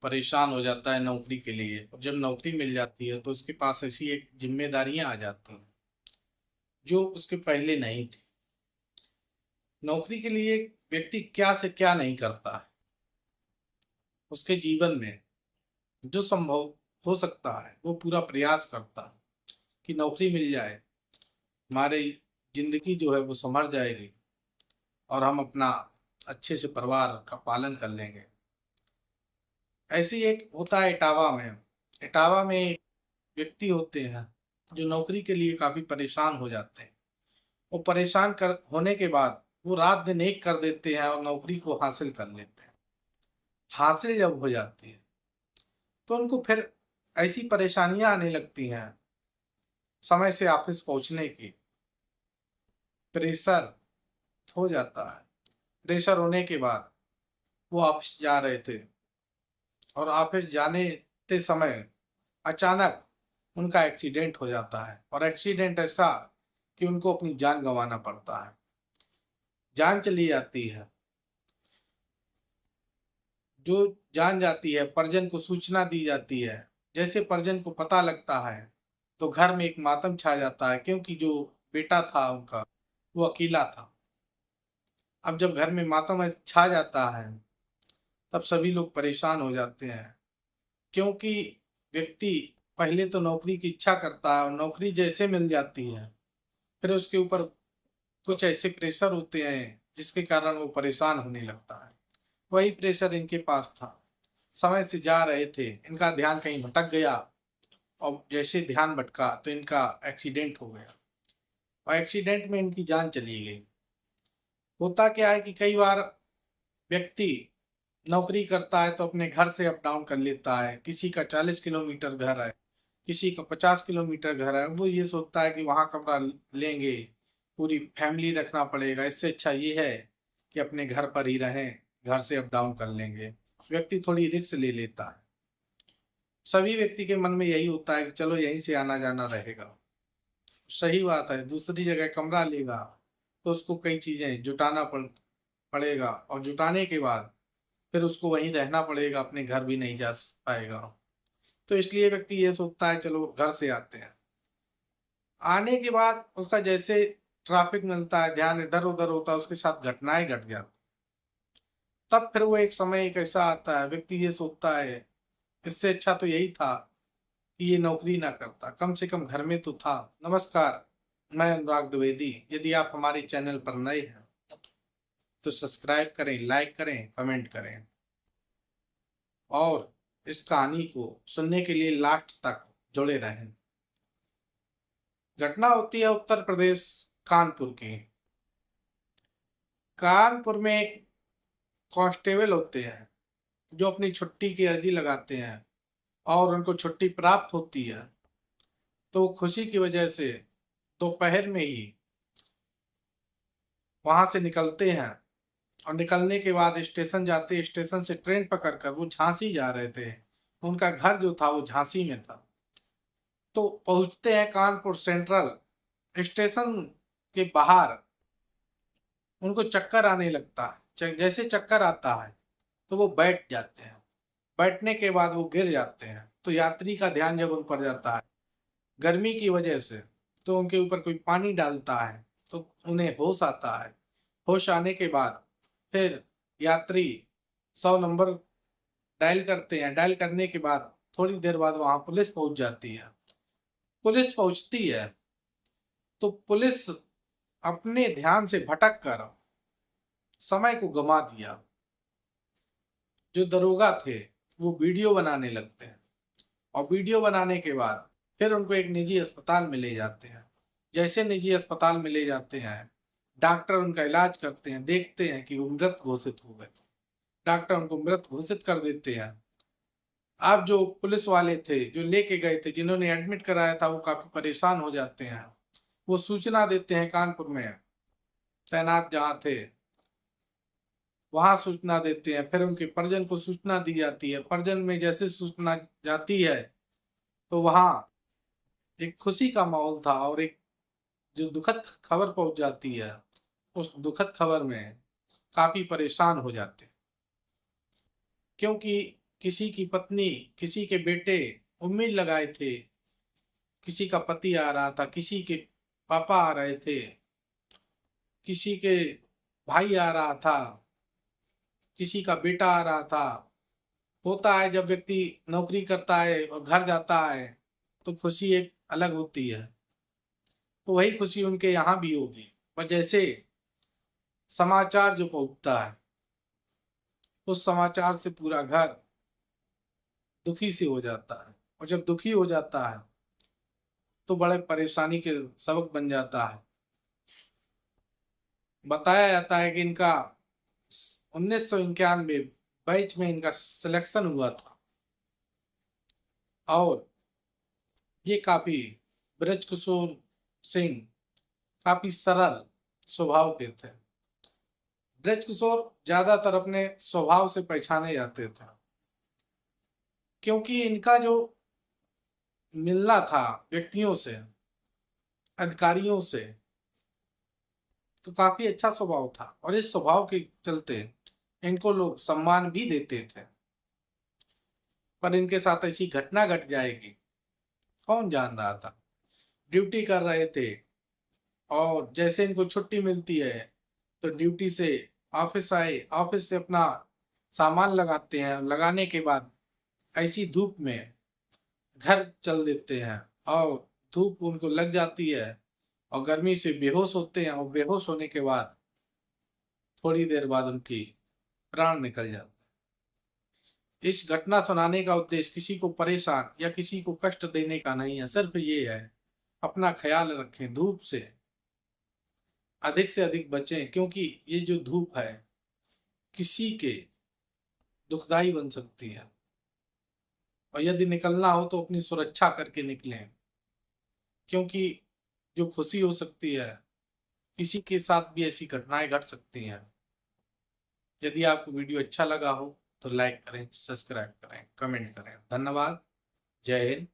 परेशान हो जाता है नौकरी के लिए, और जब नौकरी मिल जाती है तो उसके पास ऐसी एक जिम्मेदारियां आ जाती हैं जो उसके पहले नहीं थी। नौकरी के लिए व्यक्ति क्या से क्या नहीं करता है, उसके जीवन में जो संभव हो सकता है वो पूरा प्रयास करता है कि नौकरी मिल जाए, हमारी जिंदगी जो है वो संभर जाएगी और हम अपना अच्छे से परिवार का पालन कर लेंगे। ऐसे ही एक होता है इटावा में। इटावा में एक व्यक्ति होते हैं जो नौकरी के लिए काफी परेशान हो जाते हैं। वो परेशान कर होने के बाद वो रात दिन एक कर देते हैं और नौकरी को हासिल कर लेते हैं। हासिल जब हो जाती है तो उनको फिर ऐसी परेशानियां आने लगती हैं, समय से ऑफिस पहुंचने की प्रेशर हो जाता है। प्रेशर होने के बाद वो ऑफिस जा रहे थे और ऑफिस जाने के समय अचानक उनका एक्सीडेंट हो जाता है, और एक्सीडेंट ऐसा कि उनको अपनी जान गंवाना पड़ता है। जान चली जाती है। जो जान जाती है, परिजन को सूचना दी जाती है। जैसे परिजन को पता लगता है तो घर में एक मातम छा जाता है, क्योंकि जो बेटा था उनका वो अकेला था। अब जब घर में मातम छा जाता है तब सभी लोग परेशान हो जाते हैं, क्योंकि व्यक्ति पहले तो नौकरी की इच्छा करता है और नौकरी जैसे मिल जाती है फिर उसके ऊपर कुछ ऐसे प्रेशर होते हैं जिसके कारण वो परेशान होने लगता है। वही प्रेशर इनके पास था। समय से जा रहे थे, इनका ध्यान कहीं भटक गया और जैसे ध्यान भटका तो इनका एक्सीडेंट हो गया और एक्सीडेंट में इनकी जान चली गई। होता क्या है कि कई बार व्यक्ति नौकरी करता है तो अपने घर से अप डाउन कर लेता है। किसी का 40 किलोमीटर घर है, किसी का 50 किलोमीटर घर है। वो ये सोचता है कि वहां कमरा लेंगे, पूरी फैमिली रखना पड़ेगा, इससे अच्छा ये है कि अपने घर पर ही रहें, घर से अप डाउन कर लेंगे। व्यक्ति थोड़ी रिस्क ले लेता है। सभी व्यक्ति के मन में यही होता है कि चलो यहीं से आना जाना रहेगा। सही बात है, दूसरी जगह कमरा लेगा तो उसको कई चीजें जुटाना पड़ेगा, और जुटाने के बाद फिर उसको वहीं रहना पड़ेगा, अपने घर भी नहीं जा पाएगा। तो इसलिए व्यक्ति ये सोचता है चलो घर से आते हैं। आने के बाद उसका जैसे ट्रैफिक मिलता है, ध्यान इधर उधर होता है, उसके साथ घटनाएं घट जाती। तब फिर वो एक समय एक ऐसा आता है, व्यक्ति ये सोचता है इससे अच्छा तो यही था कि ये नौकरी ना करता, कम से कम घर में तो था। नमस्कार, मैं अनुराग द्विवेदी। यदि आप हमारे चैनल पर नए हैं तो सब्सक्राइब करें, लाइक करें, कमेंट करें, और इस कहानी को सुनने के लिए लास्ट तक जुड़े रहें। घटना होती है उत्तर प्रदेश, कानपुर की। कानपुर में एक कांस्टेबल होते हैं जो अपनी छुट्टी की अर्जी लगाते हैं और उनको छुट्टी प्राप्त होती है। तो खुशी की वजह से दोपहर में ही वहां से निकलते हैं, और निकलने के बाद स्टेशन जाते, स्टेशन से ट्रेन पकड़कर वो झांसी जा रहे थे। उनका घर जो था वो झांसी में था। तो पहुंचते हैं कानपुर सेंट्रल स्टेशन के बाहर। उनको चक्कर आने लगता है। जैसे चक्कर आता है तो वो बैठ जाते हैं। बैठने के बाद वो गिर जाते हैं। तो यात्री का ध्यान जब उन पर जाता है गर्मी की वजह से, तो उनके ऊपर कोई पानी डालता है तो उन्हें होश आता है। होश आने के बाद फिर यात्री 100 नंबर डायल करते हैं। डायल करने के बाद थोड़ी देर बाद वहां पुलिस पहुंच जाती है। पुलिस पहुंचती है तो पुलिस अपने ध्यान से भटक कर समय को गंवा दिया। जो दरोगा थे वो वीडियो बनाने लगते हैं, और वीडियो बनाने के बाद फिर उनको एक निजी अस्पताल में ले जाते हैं। जैसे निजी अस्पताल में ले जाते हैं, डॉक्टर उनका इलाज करते हैं, देखते हैं कि वो मृत घोषित हो गए। डॉक्टर उनको मृत घोषित कर देते हैं। अब जो पुलिस वाले थे जो लेके गए थे, जिन्होंने एडमिट कराया था, वो काफी परेशान हो जाते हैं। वो सूचना देते हैं कानपुर में तैनात जहाँ थे वहां सूचना देते हैं। फिर उनके परिजन को सूचना दी जाती है। परिजन में जैसे सूचना जाती है तो वहां एक खुशी का माहौल था, और एक जो दुखद खबर पहुंच जाती है, उस दुखद खबर में काफी परेशान हो जाते हैं। क्योंकि किसी की पत्नी, किसी के बेटे उम्मीद लगाए थे, किसी का पति आ रहा था, किसी के पापा आ रहे थे, किसी के भाई आ रहा था, किसी का बेटा आ रहा था। होता है जब व्यक्ति नौकरी करता है और घर जाता है तो खुशी एक अलग होती है। तो वही खुशी उनके यहाँ भी होगी। पर जैसे समाचार जो पहुंचता है, उस समाचार से पूरा घर दुखी से हो जाता है, और जब दुखी हो जाता है तो बड़े परेशानी के सबक बन जाता है। बताया जाता है कि इनका 1991 बैच में इनका सिलेक्शन हुआ था, और ये काफी, ब्रजकिशोर सिंह काफी सरल स्वभाव के थे। ब्रजकिशोर ज्यादातर अपने स्वभाव से पहचाने जाते थे, क्योंकि इनका जो मिलना था व्यक्तियों से, अधिकारियों से, तो काफी अच्छा स्वभाव था, और इस स्वभाव के चलते इनको लोग सम्मान भी देते थे। पर इनके साथ ऐसी घटना घट जाएगी, कौन जान रहा था। ड्यूटी कर रहे थे, और जैसे इनको छुट्टी मिलती है तो ड्यूटी से ऑफिस आए, ऑफिस से अपना सामान लगाते हैं, लगाने के बाद ऐसी धूप में घर चल देते हैं, और धूप उनको लग जाती है और गर्मी से बेहोश होते हैं, और बेहोश होने के बाद थोड़ी देर बाद उनकी प्राण निकल जाते हैं। इस घटना सुनाने का उद्देश्य किसी को परेशान या किसी को कष्ट देने का नहीं है, सिर्फ ये है अपना ख्याल रखें, धूप से अधिक बचें, क्योंकि ये जो धूप है किसी के दुखदाई बन सकती है। और यदि निकलना हो तो अपनी सुरक्षा करके निकलें, क्योंकि जो खुशी हो सकती है किसी के साथ भी ऐसी घटनाएं घट सकती हैं। यदि आपको वीडियो अच्छा लगा हो तो लाइक करें, सब्सक्राइब करें, कमेंट करें। धन्यवाद। जय हिंद।